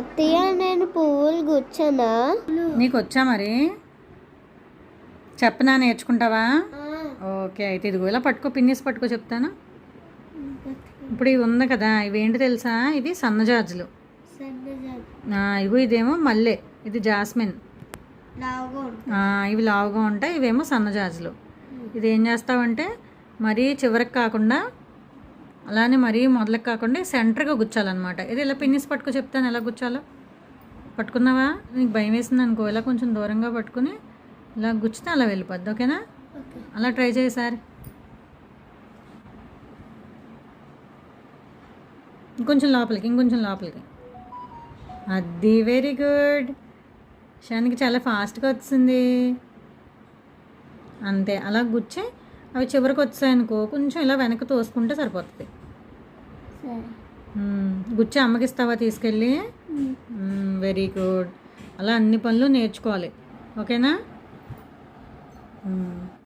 అత్తయ్య నేను పువ్వులు గుచ్చనా? నీకు వచ్చా మరి? చెప్పనా, నేర్చుకుంటావా? ఓకే, అయితే ఇదిగో ఇలా పట్టుకో, పిన్నిస్ పట్టుకో, చెప్తాను. ఇప్పుడు ఇవి ఉంది కదా, ఇవేంటి తెలుసా? ఇవి సన్నజాజులు. ఇవి ఇదేమో మల్లె, ఇది జాస్మిన్. ఇవి లావుగా ఉంటాయి, ఇవేమో సన్నజాజులు. ఇది ఏం చేస్తావంటే మరీ చివరికి కాకుండా, అలానే మరీ మొదలకు కాకుండా సెంటర్గా గుచ్చాలన్నమాట. ఇది ఇలా పిన్నిస్ పట్టుకో, చెప్తాను ఎలా గుచ్చాలో. పట్టుకున్నావా? నీకు భయం వేసింది అనుకో, ఇలా కొంచెం దూరంగా పట్టుకుని ఇలా గుచ్చితే అలా వెళ్ళిపోద్ది. ఓకేనా? అలా ట్రై చేయి సార్. ఇంకొంచెం లోపలికి. అది వెరీ గుడ్. షానికి చాలా ఫాస్ట్గా వచ్చింది. అంతే, అలా గుచ్చి అవి చివరికి వచ్చాయనుకో కొంచెం ఇలా వెనక్కి తోసుకుంటే సరిపోతుంది. గుచ్చి అమ్మకి ఇస్తావా తీసుకెళ్ళి? Very good. అలా అన్ని పనులు నేర్చుకోవాలి. ఓకేనా?